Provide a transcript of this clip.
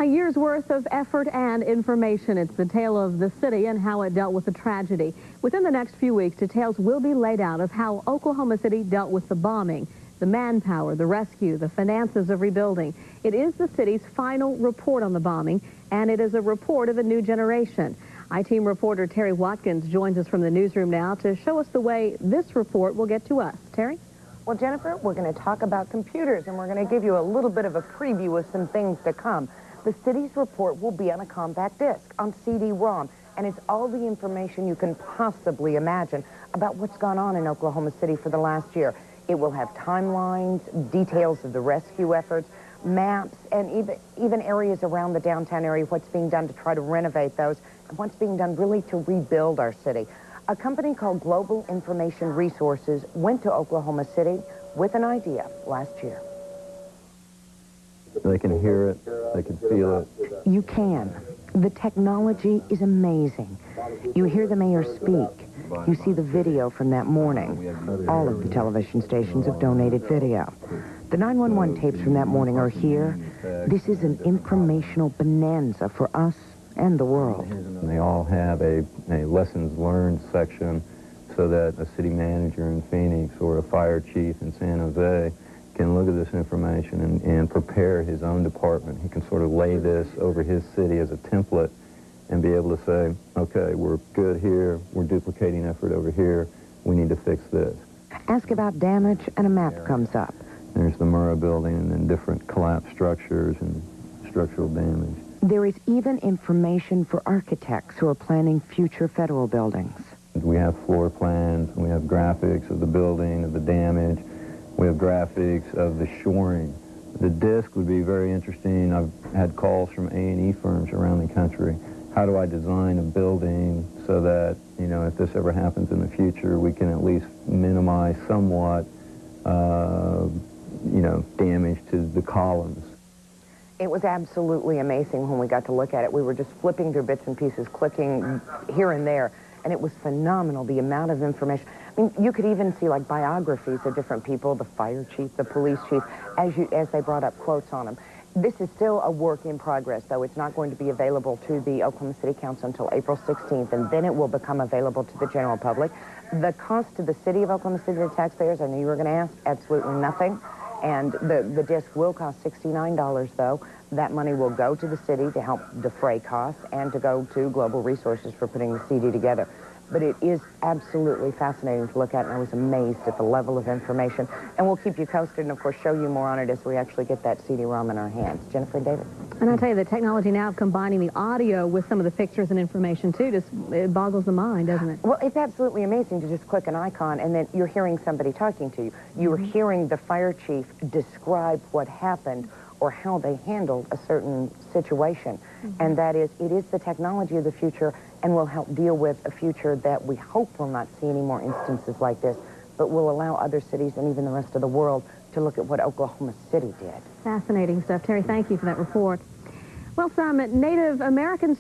A year's worth of effort and information. It's the tale of the city and how it dealt with the tragedy. Within the next few weeks, details will be laid out of how Oklahoma City dealt with the bombing, the manpower, the rescue, the finances of rebuilding. It is the city's final report on the bombing, and it is a report of a new generation. I-Team reporter Terry Watkins joins us from the newsroom now to show us the way this report will get to us. Terry? Well, Jennifer, we're going to talk about computers, and we're going to give you a little bit of a preview of some things to come. The city's report will be on a compact disc, on CD-ROM, and it's all the information you can possibly imagine about what's gone on in Oklahoma City for the last year. It will have timelines, details of the rescue efforts, maps, and even areas around the downtown area, what's being done to try to renovate those, and what's being done really to rebuild our city. A company called Global Information Resources went to Oklahoma City with an idea last year. They can hear it, they can feel it. You can. The technology is amazing. You hear the mayor speak. You see the video from that morning. All of the television stations have donated video. The 911 tapes from that morning are here. This is an informational bonanza for us and the world. And they all have a lessons learned section so that a city manager in Phoenix or a fire chief in San Jose can look at this information and prepare his own department. He can sort of lay this over his city as a template and be able to say, okay, we're good here, we're duplicating effort over here, we need to fix this. Ask about damage and a map comes up. There's the Murrah building and then different collapsed structures and structural damage. There is even information for architects who are planning future federal buildings. We have floor plans, we have graphics of the building, of the damage. We have graphics of the shoring. The disc would be very interesting. I've had calls from A&E firms around the country. How do I design a building so that, you know, if this ever happens in the future, we can at least minimize somewhat, you know, damage to the columns. It was absolutely amazing when we got to look at it. We were just flipping through bits and pieces, clicking here and there, and it was phenomenal, the amount of information. I mean, you could even see like biographies of different people, the fire chief, the police chief, as they brought up quotes on them. This is still a work in progress, though. It's not going to be available to the Oklahoma City Council until April 16th, and then it will become available to the general public. The cost to the city of Oklahoma City, the taxpayers, I knew you were going to ask, absolutely nothing. And the disc will cost $69, though. That money will go to the city to help defray costs and to go to Global Resources for putting the CD together. But it is absolutely fascinating to look at, and I was amazed at the level of information. And we'll keep you posted and, of course, show you more on it as we actually get that CD-ROM in our hands. Jennifer and David. And I tell you, the technology now of combining the audio with some of the pictures and information, too, just it boggles the mind, doesn't it? Well, it's absolutely amazing to just click an icon, and then you're hearing somebody talking to you. You're hearing the fire chief describe what happened or how they handled a certain situation. And that is, it is the technology of the future and will help deal with a future that we hope will not see any more instances like this, but will allow other cities and even the rest of the world to look at what Oklahoma City did. Fascinating stuff. Terry, thank you for that report. Well, some Native Americans